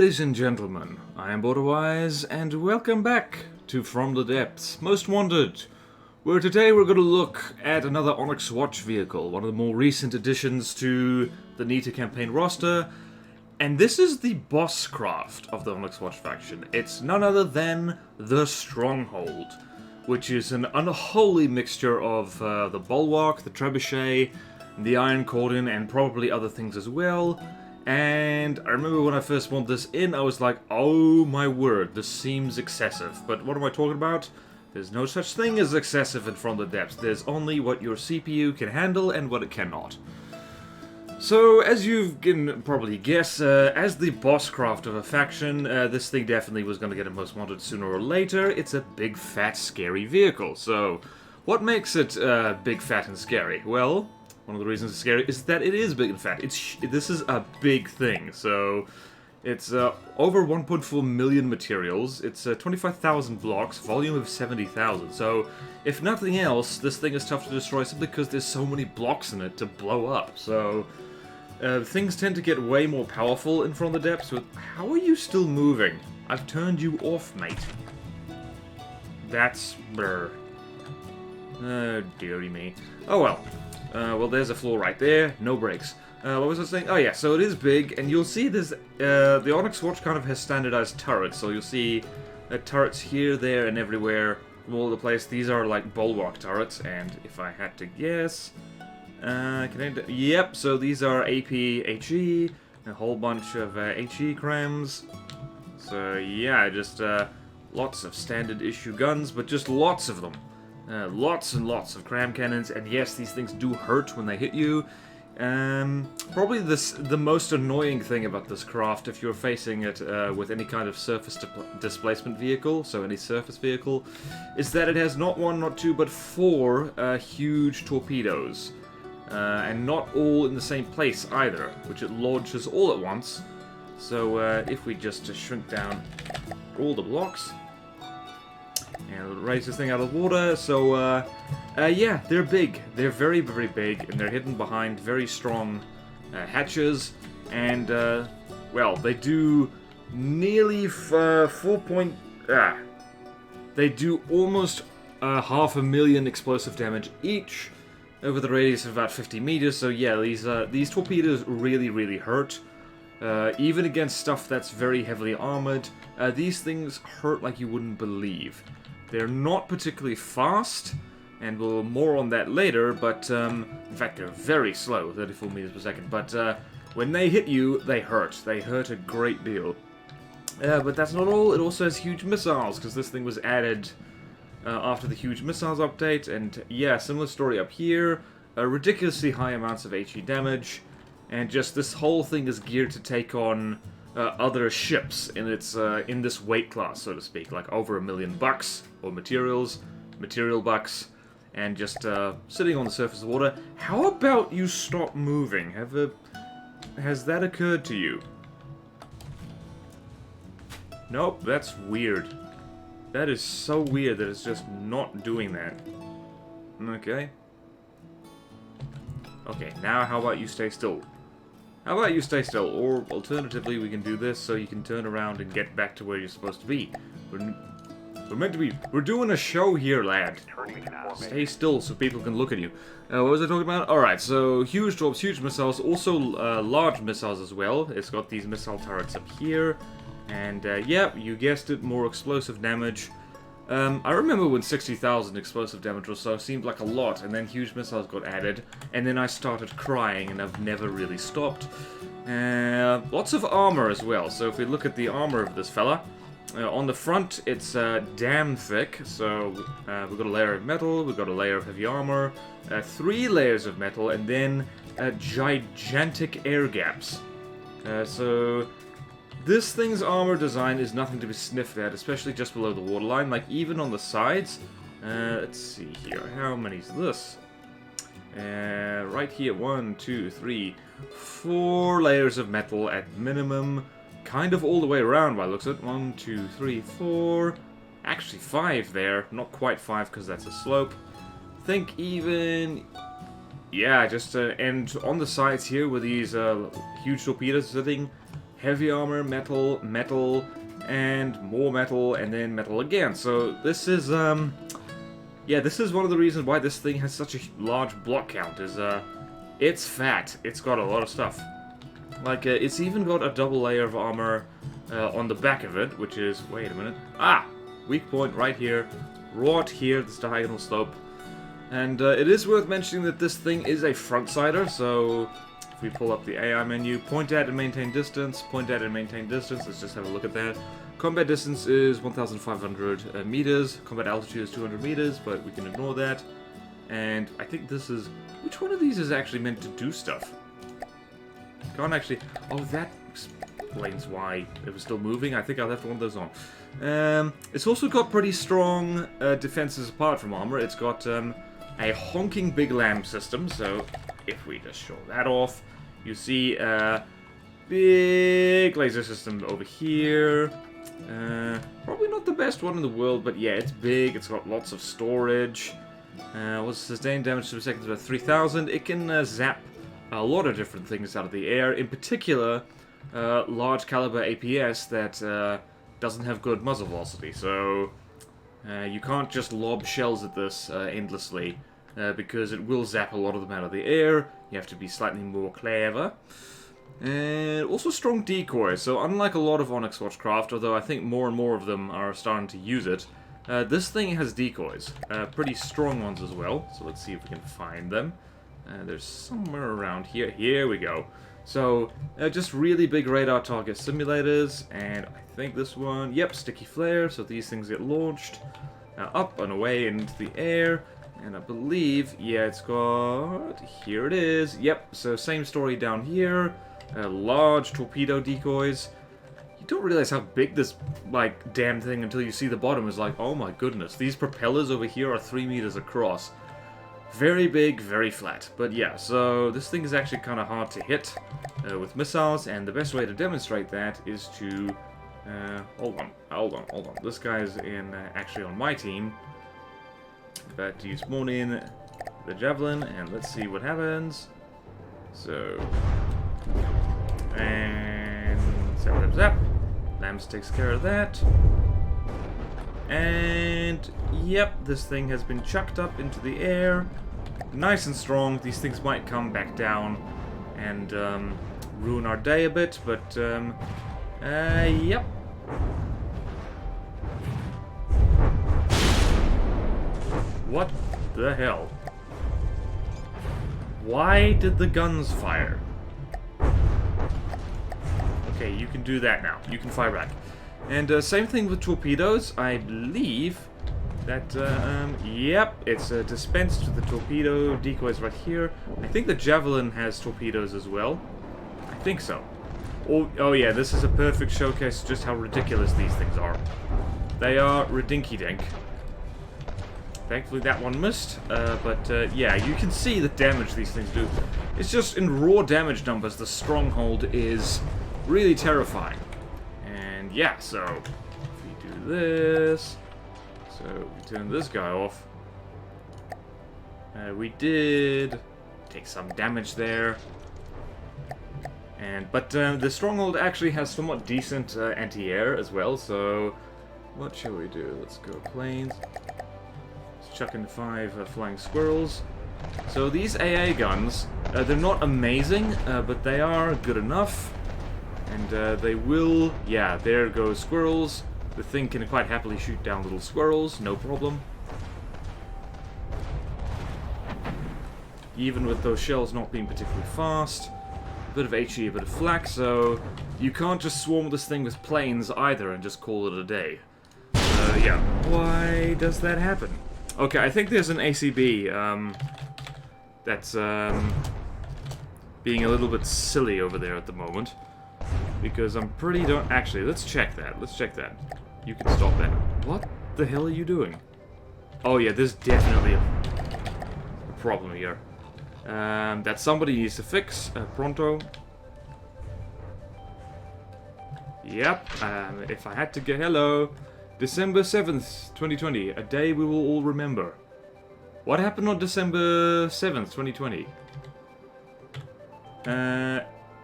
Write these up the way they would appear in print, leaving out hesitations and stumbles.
Ladies and gentlemen, I am BorderWise, and welcome back to From the Depths, Most Wanted, where today we're going to look at another Onyx Watch vehicle, one of the more recent additions to the Nita campaign roster, and this is the boss craft of the Onyx Watch faction. It's none other than the Stronghold, which is an unholy mixture of the Bulwark, the Trebuchet, the Iron Cordon, and probably other things as well. And I remember when I first want this in, I was like, oh my word, this seems excessive. But what am I talking about? There's no such thing as excessive in From the Depths. There's only what your CPU can handle and what it cannot. So, as you can probably guess, as the boss craft of a faction, this thing definitely was going to get a Most Wanted sooner or later. It's a big, fat, scary vehicle. So, what makes it big, fat, and scary? Well, one of the reasons it's scary is that it is big and fat. This is a big thing, so it's over 1.4 million materials, it's 25,000 blocks, volume of 70,000, so if nothing else, this thing is tough to destroy simply because there's so many blocks in it to blow up, so things tend to get way more powerful in From the Depths. How are you still moving? I've turned you off, mate. That's brr. Oh, dearie me. Oh well. Well, there's a floor right there. No brakes. What was I saying? Oh yeah, so it is big, and you'll see there's the Onyx Watch kind of has standardized turrets. So you'll see turrets here, there, and everywhere from all over the place. These are like Bulwark turrets, and if I had to guess, yep. So these are AP HE, a whole bunch of HE crams. So yeah, just lots of standard issue guns, but just lots of them. Lots and lots of cram cannons, and yes, these things do hurt when they hit you. Probably the most annoying thing about this craft, if you're facing it with any kind of surface displacement vehicle, so any surface vehicle, is that it has not one, not two, but four huge torpedoes. And not all in the same place either, which it launches all at once. So if we just shrink down all the blocks, and raise this thing out of the water, so, yeah, they're big. They're very, very big, and they're hidden behind very strong hatches, and, well, they do nearly they do almost 500,000 explosive damage each over the radius of about 50 meters, so yeah, these torpedoes really, really hurt. Even against stuff that's very heavily armored, these things hurt like you wouldn't believe. They're not particularly fast, and we'll more on that later, but in fact they're very slow, 34 meters per second, but when they hit you, they hurt. They hurt a great deal. But that's not all, it also has huge missiles, because this thing was added after the huge missiles update, and yeah, similar story up here, ridiculously high amounts of HE damage, and just this whole thing is geared to take on other ships in its in this weight class, so to speak, like over $1 million or material bucks, and just sitting on the surface of the water. How about you stop moving? Has that occurred to you? Nope, that's weird. That is so weird that it's just not doing that. Okay. Okay, now how about you stay still? How about you stay still, or alternatively we can do this so you can turn around and get back to where you're supposed to be. We're meant to be, we're doing a show here, lad. Stay still so people can look at you. What was I talking about? Alright, so huge drops, huge missiles, also large missiles as well. It's got these missile turrets up here, and yeah, you guessed it, more explosive damage. I remember when 60,000 explosive damage or so seemed like a lot, and then huge missiles got added, and then I started crying, and I've never really stopped. Lots of armor as well, so if we look at the armor of this fella, on the front it's damn thick, so we've got a layer of metal, we've got a layer of heavy armor, 3 layers of metal, and then gigantic air gaps. So this thing's armor design is nothing to be sniffed at, especially just below the waterline, like even on the sides. Let's see here, how many is this? Right here, 1, 2, 3, 4 layers of metal at minimum, kind of all the way around by the looks of it. 1, 2, 3, 4, actually 5 there, not quite 5 because that's a slope. Think even, yeah, just, and on the sides here where these huge torpedoes sitting, heavy armor, metal, metal, and more metal, and then metal again. So this is, yeah, this is one of the reasons why this thing has such a large block count, is, it's fat. It's got a lot of stuff. Like, it's even got a double layer of armor on the back of it, which is, wait a minute, weak point right here, this diagonal slope. And it is worth mentioning that this thing is a front-sider, so if we pull up the AI menu, point at and maintain distance, let's just have a look at that. Combat distance is 1,500 meters, combat altitude is 200 meters, but we can ignore that. And I think this is, which one of these is actually meant to do stuff? Can't actually, oh, that explains why it was still moving. I think I left one of those on. It's also got pretty strong defenses apart from armor. It's got a honking big lamp system, so if we just show that off, you see a big laser system over here. Probably not the best one in the world, but yeah, it's big, it's got lots of storage. What's sustained damage per second is about 3,000. It can zap a lot of different things out of the air, in particular, large caliber APS that doesn't have good muzzle velocity, so you can't just lob shells at this endlessly, because it will zap a lot of them out of the air. You have to be slightly more clever. And also strong decoys, so unlike a lot of Onyx Watchcraft, although I think more and more of them are starting to use it, this thing has decoys, pretty strong ones as well, so let's see if we can find them. There's somewhere around here. Here we go. So, just really big radar target simulators, and I think this one, yep, sticky flare, so these things get launched up and away into the air, and I believe, yeah, it's got, here it is, yep, so same story down here, large torpedo decoys. You don't realize how big this, like, damn thing until you see the bottom. Is like, oh my goodness, these propellers over here are 3 meters across. Very big, very flat. But yeah, so this thing is actually kind of hard to hit with missiles, and the best way to demonstrate that is to... hold on. This guy's in actually on my team. About to spawn in the Javelin, and let's see what happens. So... and... zap. Lambs takes care of that. And, yep, this thing has been chucked up into the air. Nice and strong. These things might come back down and ruin our day a bit, but, yep. What the hell? Why did the guns fire? Okay, you can do that now. You can fire back. And same thing with torpedoes. I believe that, yep, it's dispensed to the torpedo decoys right here. I think the Javelin has torpedoes as well. I think so. Oh yeah, this is a perfect showcase of just how ridiculous these things are. They are ridinky-dink. Thankfully that one missed, but yeah, you can see the damage these things do. It's just in raw damage numbers, the Stronghold is really terrifying. And yeah, so if we do this, so we turn this guy off. We did take some damage there. But the Stronghold actually has somewhat decent anti-air as well, so what shall we do? Let's go planes. Let's chuck in 5 flying squirrels. So these AA guns, they're not amazing, but they are good enough. And they will, yeah, there goes squirrels. The thing can quite happily shoot down little squirrels, no problem. Even with those shells not being particularly fast. A bit of HE, a bit of flak, so you can't just swarm this thing with planes either and just call it a day. Yeah. Why does that happen? Okay, I think there's an ACB that's being a little bit silly over there at the moment. Because I'm pretty actually, let's check that. Let's check that. You can stop that. What the hell are you doing? Oh yeah, there's definitely a problem here. That somebody needs to fix pronto. Yep. If I had to get hello, December 7th, 2020, a day we will all remember. What happened on December 7th, 2020?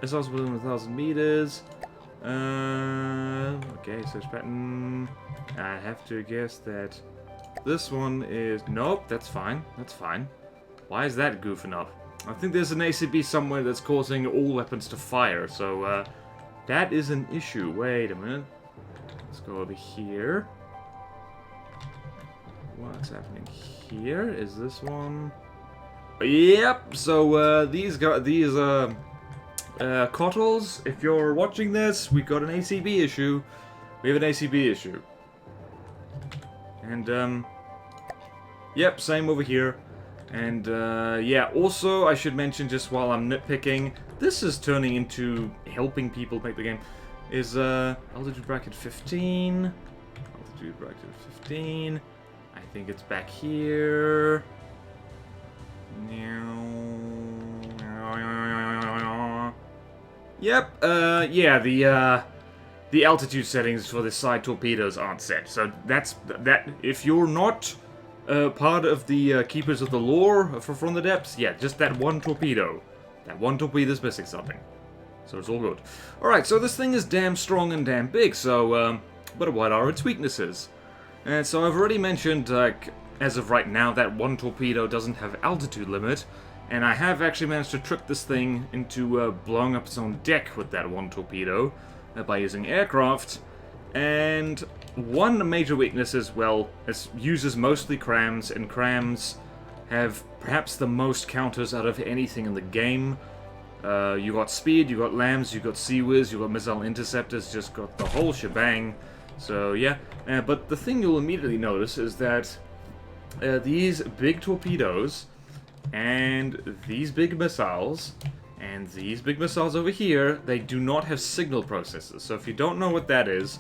Missiles within 1,000 meters. Okay, search pattern. I have to guess that this one is... Nope, that's fine. That's fine. Why is that goofing up? I think there's an ACB somewhere that's causing all weapons to fire, so that is an issue. Wait a minute. Let's go over here. What's happening here? Is this one? Yep. So these Cottles, if you're watching this, we've got an ACB issue. We have an ACB issue. And yep, same over here. And yeah, also I should mention, just while I'm nitpicking, this is turning into helping people make the game. Is altitude bracket 15. Altitude bracket 15. I think it's back here. Yep, yeah, the altitude settings for the side torpedoes aren't set. So that's that. If you're not part of the Keepers of the Lore from the Depths, yeah, just that one torpedo. That one torpedo's missing something. So it's all good. Alright, so this thing is damn strong and damn big, so, but what are its weaknesses? And so I've already mentioned, like, as of right now, that one torpedo doesn't have altitude limit, and I have actually managed to trick this thing into blowing up its own deck with that one torpedo by using aircraft. And one major weakness is, well, it uses mostly crams, and crams have perhaps the most counters out of anything in the game. You got speed, you got lambs, you got sea whiz, you got missile interceptors, just got the whole shebang. So yeah, but the thing you'll immediately notice is that these big torpedoes and these big missiles and these big missiles over here, they do not have signal processors. So if you don't know what that is,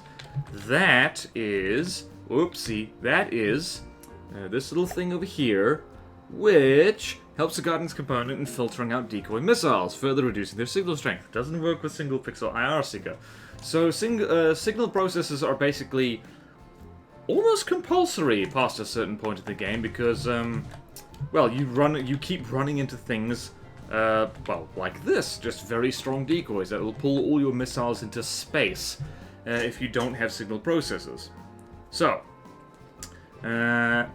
oopsie, that is this little thing over here, which helps the guidance component in filtering out decoy missiles, further reducing their signal strength. Doesn't work with single pixel IR seeker. So signal processors are basically almost compulsory past a certain point of the game, because well, you keep running into things well, like this, just very strong decoys that will pull all your missiles into space if you don't have signal processors. So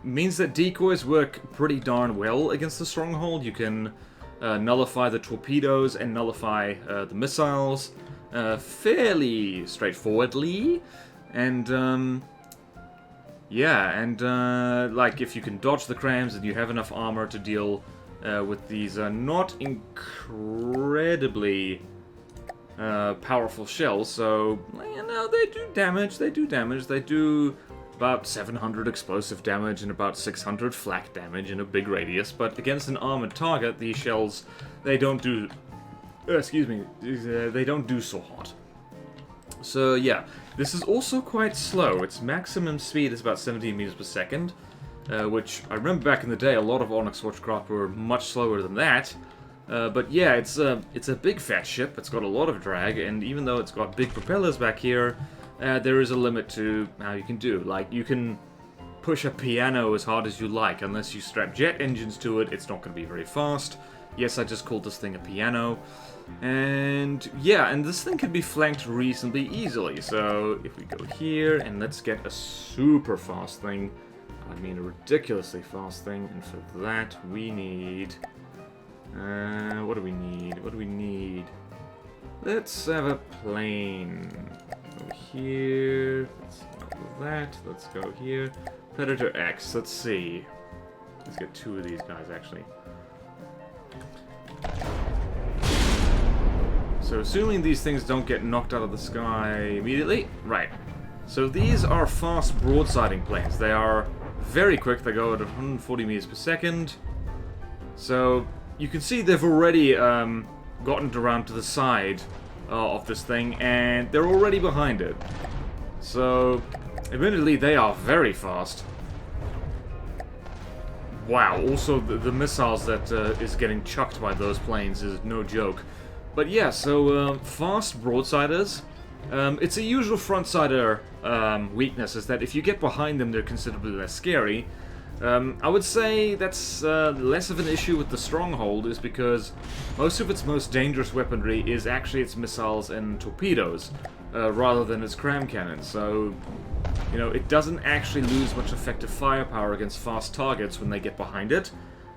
means that decoys work pretty darn well against the Stronghold. You can nullify the torpedoes and nullify the missiles fairly straightforwardly, and yeah, and like if you can dodge the crams and you have enough armor to deal with these not incredibly powerful shells, so you know, they do damage. They do about 700 explosive damage and about 600 flak damage in a big radius, but against an armored target, these shells, they don't do... they don't do so hot. So yeah, this is also quite slow. Its maximum speed is about 17 meters per second, which I remember back in the day, a lot of Onyx Watchcraft were much slower than that. But yeah, it's a big fat ship. It's got a lot of drag, and even though it's got big propellers back here, there is a limit to how you can do. Like, you can push a piano as hard as you like. Unless you strap jet engines to it, it's not going to be very fast. Yes, I just called this thing a piano. And yeah, and this thing can be flanked reasonably easily. So if we go here, and let's get a super fast thing. I mean a ridiculously fast thing. And for that, we need... what do we need? What do we need? Let's have a plane. Over here. Let's go with that. Let's go here. Predator X. Let's see. Let's get two of these guys, actually. So assuming these things don't get knocked out of the sky immediately. Right. So these are fast broadsiding planes. They are very quick. They go at 140 meters per second. So you can see they've already gotten around to the side of this thing, and they're already behind it. So, admittedly, they are very fast. Wow, also the missiles that is getting chucked by those planes is no joke. But yeah, so fast broadsiders. It's a usual frontsider weakness, is that if you get behind them, they're considerably less scary. I would say that's less of an issue with the Stronghold, is because most of its most dangerous weaponry is actually its missiles and torpedoes. rather than its cram cannon. So, you know, it doesn't actually lose much effective firepower against fast targets when they get behind it.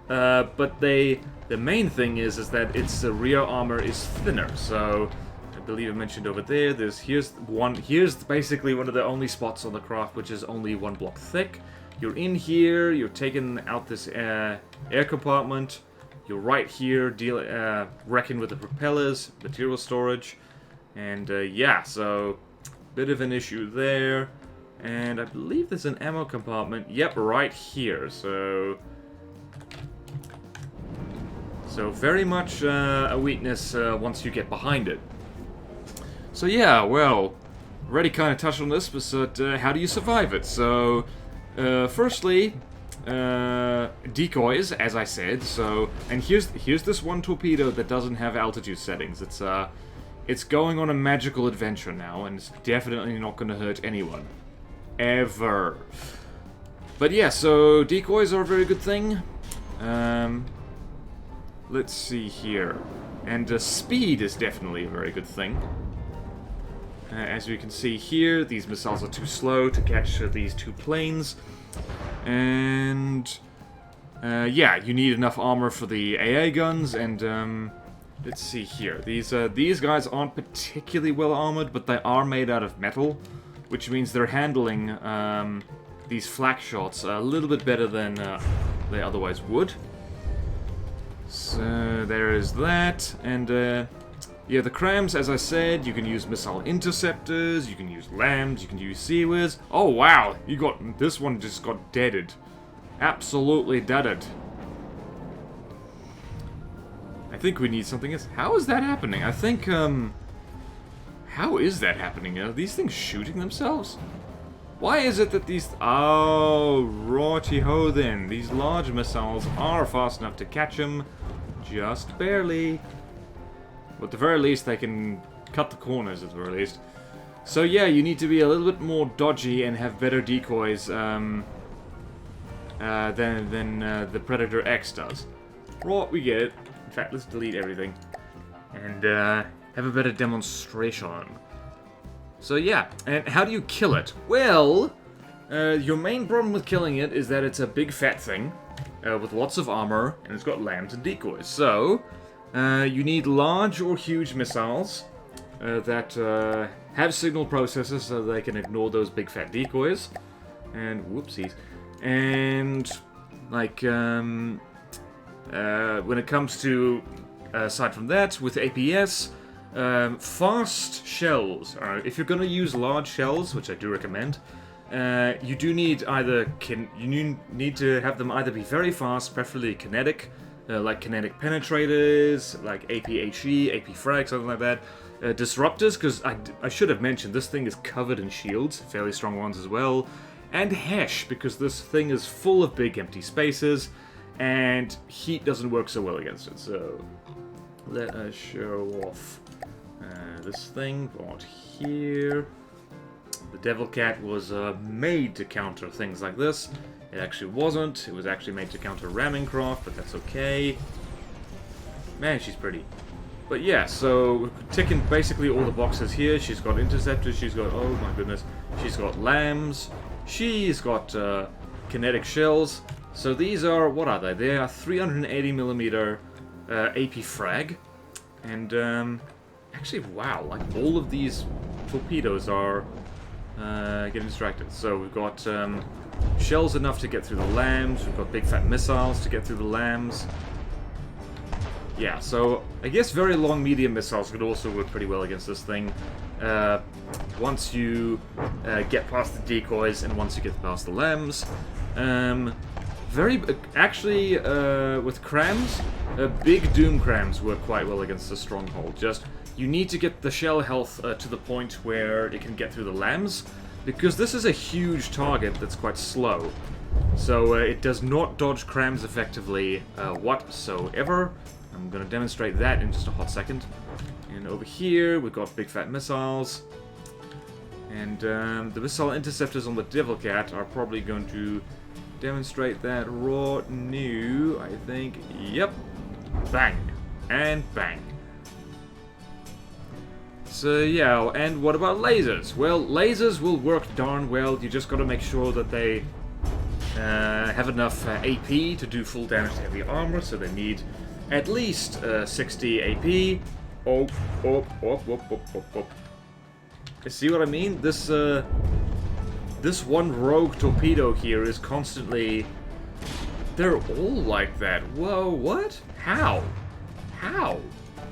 But the main thing is that its rear armor is thinner. So, I believe I mentioned over there, here's basically one of the only spots on the craft which is only 1 block thick. You're in here, you're taking out this air compartment, you're right here, wrecking with the propellers, material storage, and yeah, so, bit of an issue there. And I believe there's an ammo compartment, yep, right here, so very much a weakness once you get behind it. So yeah, well, already kind of touched on this, but how do you survive it? So, firstly, decoys, as I said. So, and here's this one torpedo that doesn't have altitude settings. It's going on a magical adventure now, and it's definitely not going to hurt anyone, ever. But yeah, so decoys are a very good thing. Let's see here, and speed is definitely a very good thing. As you can see here, these missiles are too slow to catch these 2 planes. And yeah, you need enough armor for the AA guns, and let's see here. These guys aren't particularly well armored, but they are made out of metal, which means they're handling these flak shots a little bit better than they otherwise would. So there is that, and yeah, the crams, as I said, you can use missile interceptors, you can use lambs, you can use seaways. Oh wow, this one just got deaded. Absolutely deaded. I think we need something else. How is that happening? I think, how is that happening? Are these things shooting themselves? Why is it that these... Oh, righty-ho then. These large missiles are fast enough to catch them. Just barely. But at the very least, they can cut the corners at the very least. So yeah, you need to be a little bit more dodgy and have better decoys than the Predator X does. Right, we get it. In fact, let's delete everything. And have a better demonstration. So yeah, and how do you kill it? Well, your main problem with killing it is that it's a big fat thing with lots of armor, and it's got lambs and decoys. So, you need large or huge missiles that have signal processors so they can ignore those big fat decoys. And whoopsies. And like when it comes to aside from that, with APS, fast shells. If you're going to use large shells, which I do recommend, you do need you need to have them either be very fast, preferably kinetic. Like kinetic penetrators, like APHE, AP frag, something like that. Disruptors, because I should have mentioned, this thing is covered in shields, fairly strong ones as well. And HESH, because this thing is full of big empty spaces, and heat doesn't work so well against it. So, let us show off this thing right here. The Devil Cat was made to counter things like this. It actually wasn't. It was actually made to counter ramming craft, but that's okay. Man, she's pretty. But yeah, so we're ticking basically all the boxes here. She's got interceptors, she's got, oh my goodness, she's got lambs, she's got kinetic shells. So these are, what are they? They are 380mm AP frag. And actually, wow, like all of these torpedoes are getting distracted. So we've got shells enough to get through the lambs, we've got big fat missiles to get through the lambs. Yeah, so I guess very long medium missiles could also work pretty well against this thing. Once you get past the decoys and once you get past the lambs. Actually, with crams, big doom crams work quite well against the Stronghold. Just, you need to get the shell health to the point where it can get through the lambs, because this is a huge target that's quite slow. So it does not dodge crams effectively whatsoever. I'm going to demonstrate that in just a hot second. And over here, we've got big fat missiles. And the missile interceptors on the Devil Cat are probably going to demonstrate that right now, I think. Yep. Bang. And bang. yeah, and what about lasers? Well, lasers will work darn well. You just gotta make sure that they have enough AP to do full damage to heavy armor, so they need at least 60 AP. Oh. See what I mean? This one rogue torpedo here is constantly... They're all like that. Whoa, what? How? How?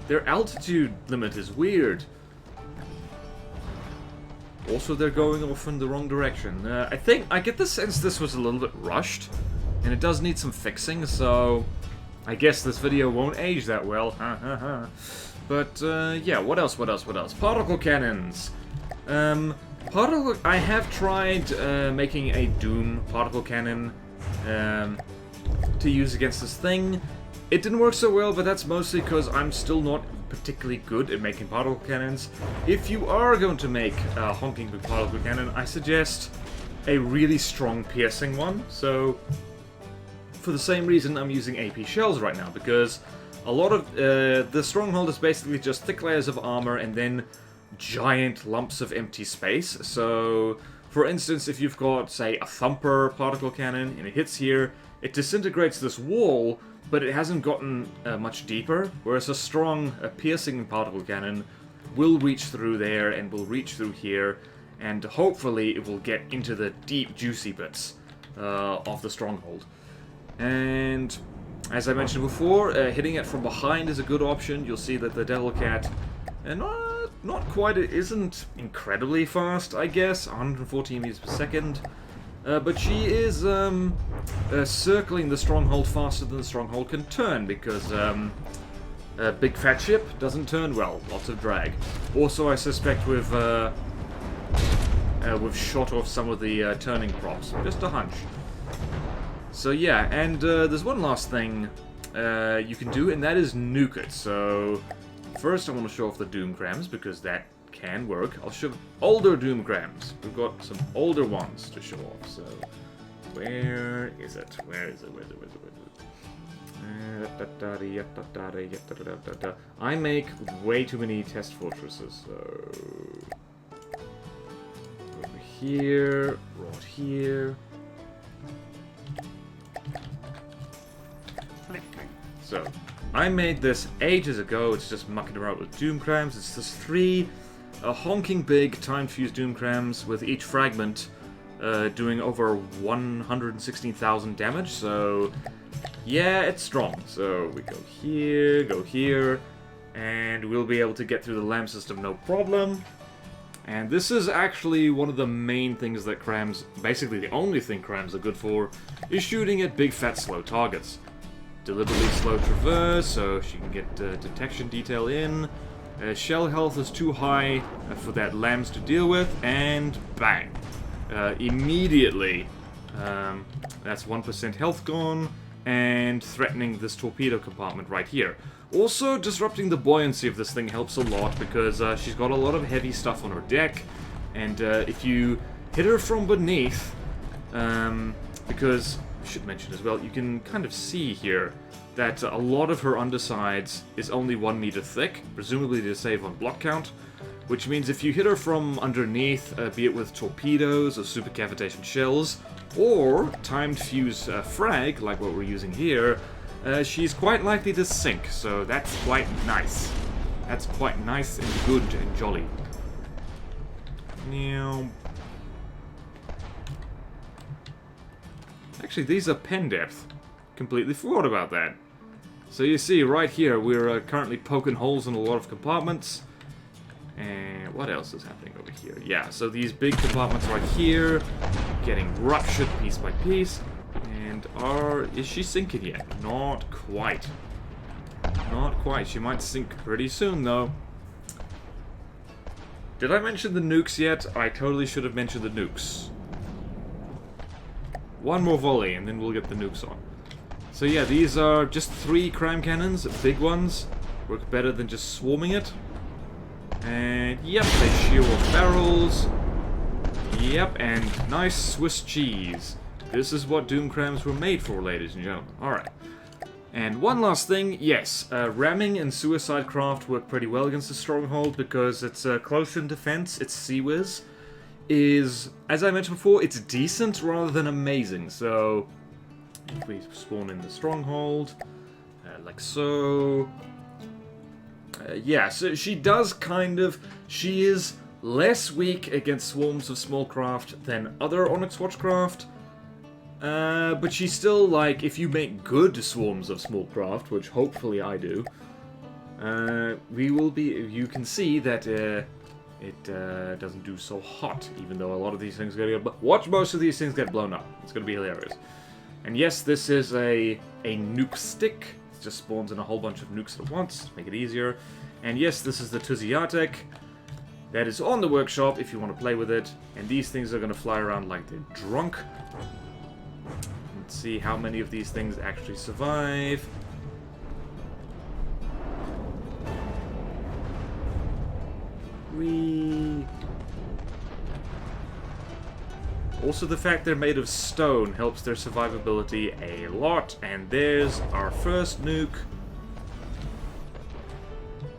Their altitude limit is weird. Also, they're going off in the wrong direction. I get the sense this was a little bit rushed, and it does need some fixing, so I guess this video won't age that well. But, yeah, what else? Particle cannons. I have tried making a Doom particle cannon to use against this thing. It didn't work so well, but that's mostly because I'm still not particularly good at making particle cannons. If you are going to make a honking big particle cannon, I suggest a really strong piercing one. So, for the same reason, I'm using AP shells right now, because a lot of the Stronghold is basically just thick layers of armor and then giant lumps of empty space. So, for instance, if you've got, say, a thumper particle cannon and it hits here, it disintegrates this wall, but it hasn't gotten much deeper, whereas a strong piercing particle cannon will reach through there and will reach through here, and hopefully it will get into the deep, juicy bits of the Stronghold. And as I mentioned before, hitting it from behind is a good option. You'll see that the Devil Cat, not quite, it isn't incredibly fast, I guess, 114 meters per second. But she is circling the Stronghold faster than the Stronghold can turn, because a big fat ship doesn't turn well, lots of drag. Also, I suspect we've shot off some of the turning props, just a hunch. So yeah, and there's one last thing you can do, and that is nuke it. So first I want to show off the Doomgrams, because that can work. I'll show older Doomgrams. We've got some older ones to show off. So where is it? I make way too many test fortresses. So over here, right here. So I made this ages ago. It's just mucking around with Doomgrams. It's just 3 honking big time-fused Doomgrams with each fragment doing over 116,000 damage. So yeah, it's strong. So we go here, and we'll be able to get through the LAM system no problem. And this is actually one of the main things that Crams, basically the only thing Crams are good for, is shooting at big fat slow targets. Deliberately slow traverse, so she can get detection detail in. Shell health is too high for that LAMs to deal with, and bang! Immediately, that's 1% health gone, and threatening this torpedo compartment right here. Also, disrupting the buoyancy of this thing helps a lot, because she's got a lot of heavy stuff on her deck, and if you hit her from beneath, because I should mention as well, you can kind of see here that a lot of her undersides is only 1 meter thick, presumably to save on block count, which means if you hit her from underneath, be it with torpedoes or supercavitation shells, or timed fuse frag, like what we're using here, she's quite likely to sink, so that's quite nice. That's quite nice and good and jolly. Now, actually, these are pen depth. Completely forgot about that. So you see, right here, we're currently poking holes in a lot of compartments. And what else is happening over here? Yeah, so these big compartments right here, getting ruptured piece by piece. And is she sinking yet? Not quite. Not quite. She might sink pretty soon, though. Did I mention the nukes yet? I totally should have mentioned the nukes. One more volley, and then we'll get the nukes on. So yeah, these are just 3 cram cannons, big ones. Work better than just swarming it. And yep, they shear off barrels. Yep, and nice Swiss cheese. This is what Doomgrams were made for, ladies and gentlemen. Alright. And one last thing, yes, ramming and suicide craft work pretty well against the Stronghold because it's close in defense, its CWIS is, as I mentioned before, it's decent rather than amazing. So, if we spawn in the Stronghold, like so, yeah, so she does kind of, she is less weak against swarms of small craft than other Onyx Watch craft. But she's still, like, if you make good swarms of small craft, which hopefully I do, we will be, you can see that it doesn't do so hot, even though a lot of these things watch most of these things get blown up. It's going to be hilarious. And yes, this is a nuke stick. It just spawns in a whole bunch of nukes at once, make it easier. And yes, this is the Tuziatek. That is on the workshop if you want to play with it. And these things are going to fly around like they're drunk. Let's see how many of these things actually survive. Also, the fact they're made of stone helps their survivability a lot. And there's our first nuke.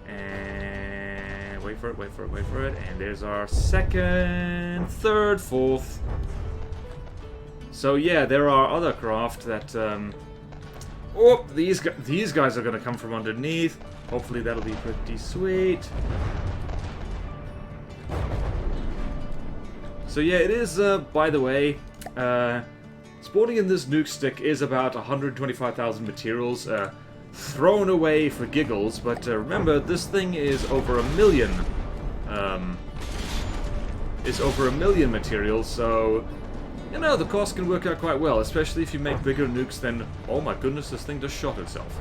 And wait for it, wait for it, wait for it. And there's our second, third, fourth. So yeah, there are other craft that, oh, these guys are going to come from underneath. Hopefully that'll be pretty sweet. So yeah, it is, by the way, spawning in this nuke stick is about 125,000 materials thrown away for giggles, but remember, this thing is over 1 million, materials, so, you know, the cost can work out quite well, especially if you make bigger nukes than, oh my goodness, this thing just shot itself.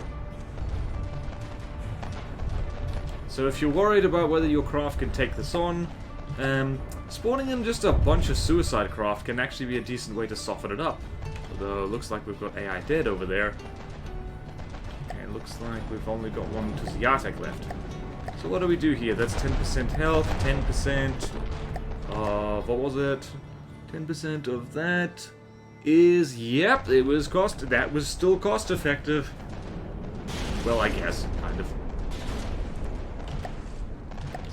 So if you're worried about whether your craft can take this on, spawning in just a bunch of suicide craft can actually be a decent way to soften it up. Although, it looks like we've got AI dead over there. And it looks like we've only got one Tuziatek left. So what do we do here? That's 10% health, 10% of, what was it? 10% of that is, yep, it was that was still cost effective. Well, I guess, kind of.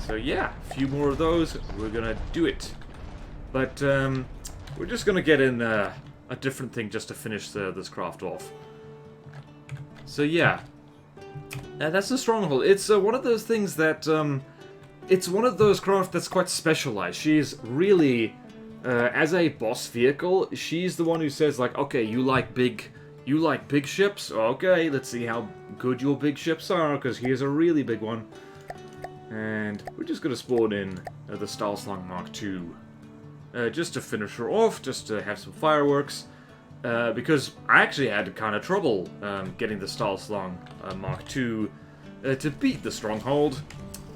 So yeah, a few more of those, we're gonna do it. But we're just gonna get in a different thing just to finish this craft off. So yeah, that's the Stronghold. It's one of those things that, it's one of those craft that's quite specialized. She's really, as a boss vehicle, she's the one who says like, okay, you like big ships? Okay, let's see how good your big ships are, because here's a really big one. And we're just going to spawn in the Stahlslang Mark II. Just to finish her off, just to have some fireworks. Because I actually had kind of trouble getting the Stahlslang Mark II to beat the Stronghold.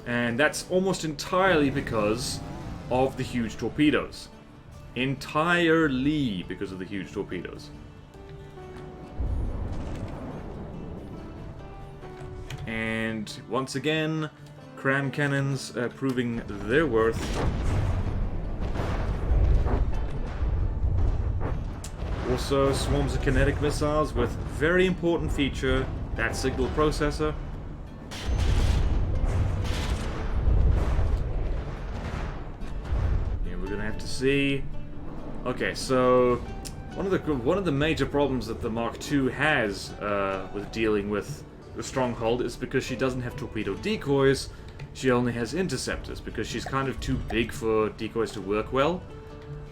And that's almost entirely because of the huge torpedoes. Entirely because of the huge torpedoes. And once again, cram cannons proving their worth. Also, swarms of kinetic missiles with very important feature, that signal processor. Yeah, we're gonna have to see. Okay, so one of the major problems that the Mark II has with dealing with the Stronghold is because she doesn't have torpedo decoys. She only has interceptors, because she's kind of too big for decoys to work well.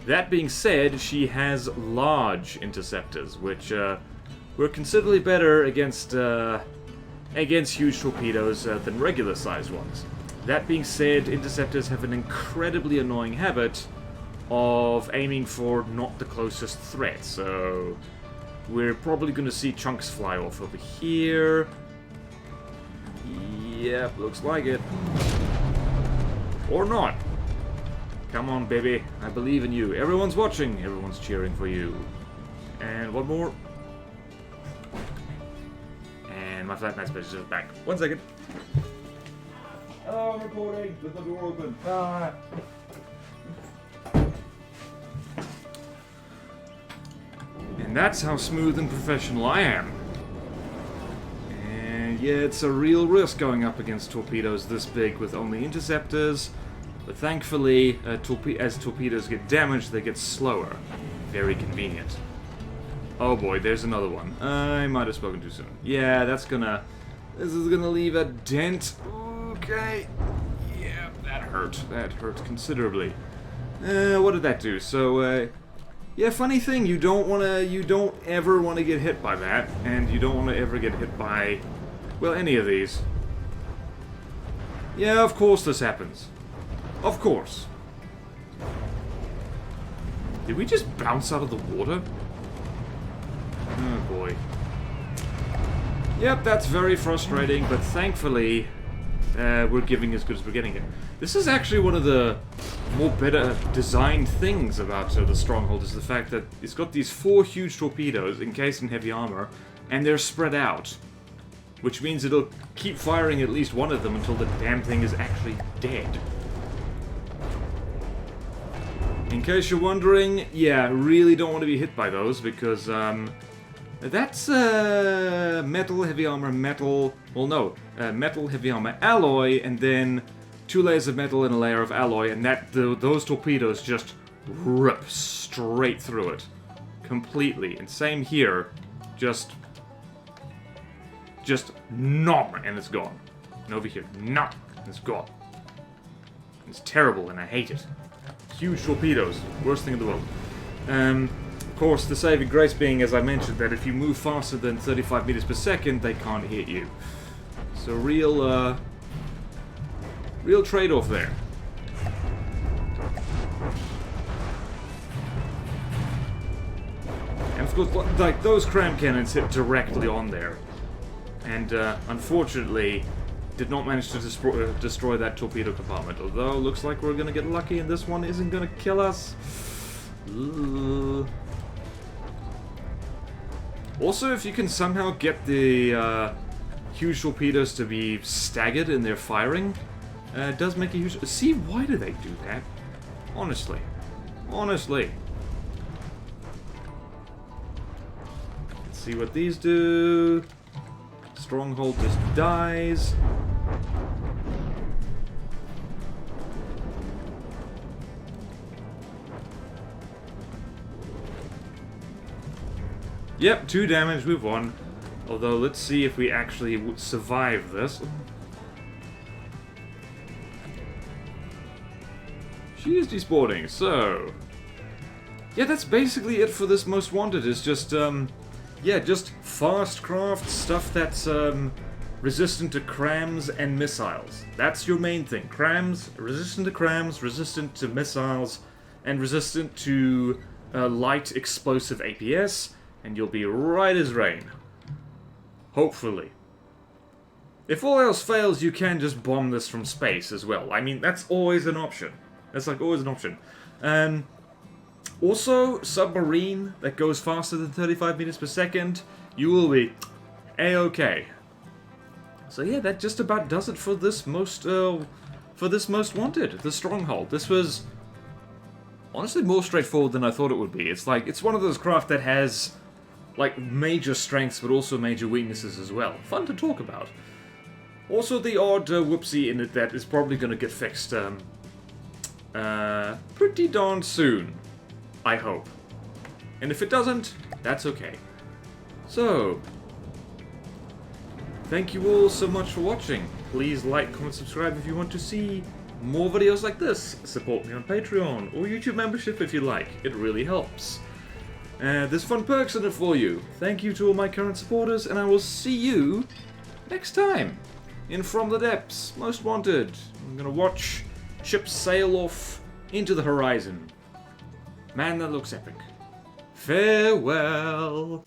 That being said, she has large interceptors, which were considerably better against huge torpedoes than regular-sized ones. That being said, interceptors have an incredibly annoying habit of aiming for not the closest threat, so we're probably going to see chunks fly off over here. Yep, looks like it. Or not. Come on, baby. I believe in you. Everyone's watching. Everyone's cheering for you. And one more. And my flat match is back. 1 second. Hello, I'm recording with the door open. Ah. And that's how smooth and professional I am. Yeah, it's a real risk going up against torpedoes this big with only interceptors. But thankfully, as torpedoes get damaged, they get slower. Very convenient. Oh boy, there's another one. I might have spoken too soon. Yeah, this is gonna leave a dent. Okay. Yeah, that hurt. That hurt considerably. What did that do? So, yeah, funny thing, you don't ever want to get hit by that, and you don't want to ever get hit by, well, any of these. Yeah, of course this happens. Of course. Did we just bounce out of the water? Oh boy. Yep, that's very frustrating, but thankfully, we're giving as good as we're getting it. This is actually one of the more better designed things about the Stronghold, is the fact that it's got these 4 huge torpedoes encased in heavy armor, and they're spread out. Which means it'll keep firing at least one of them until the damn thing is actually dead. In case you're wondering, yeah, really don't want to be hit by those, because, that's, metal, heavy armor, metal... Well, no, metal, heavy armor, alloy, and then 2 layers of metal and a layer of alloy, and those torpedoes just rip straight through it. Completely. And same here. Just nom, and it's gone. And over here, nom, and it's gone. It's terrible, and I hate it. Huge torpedoes. Worst thing in the world. Of course, the saving grace being, as I mentioned, that if you move faster than 35 meters per second, they can't hit you. So real trade-off there. And of course, like, those cram cannons hit directly on there. And, unfortunately, did not manage to destroy that torpedo compartment. Although, looks like we're gonna get lucky and this one isn't gonna kill us. Also, if you can somehow get the huge torpedoes to be staggered in their firing, it does make a huge... See, why do they do that? Honestly. Honestly. Let's see what these do. Stronghold just dies. Yep, 2 damage, we've won. Although, let's see if we actually survive this. She is despawning, so... Yeah, that's basically it for this Most Wanted, is just, yeah, just fast craft stuff that's, resistant to crams and missiles. That's your main thing. Crams, resistant to crams, resistant to missiles, and resistant to, light explosive APS, and you'll be right as rain. Hopefully. If all else fails, you can just bomb this from space as well. I mean, that's always an option. That's like always an option. Also, submarine that goes faster than 35 meters per second, you will be A-okay. So yeah, that just about does it for this most Wanted, the Stronghold. This was honestly more straightforward than I thought it would be. It's like, it's one of those craft that has like major strengths but also major weaknesses as well. Fun to talk about. Also the odd whoopsie in it that is probably going to get fixed pretty darn soon, I hope. And if it doesn't, that's okay. So, thank you all so much for watching. Please like, comment, subscribe if you want to see more videos like this. Support me on Patreon or YouTube membership if you like. It really helps. There's fun perks in it for you. Thank you to all my current supporters, and I will see you next time in From the Depths, Most Wanted. I'm gonna watch ships sail off into the horizon. Man, that looks epic. Farewell.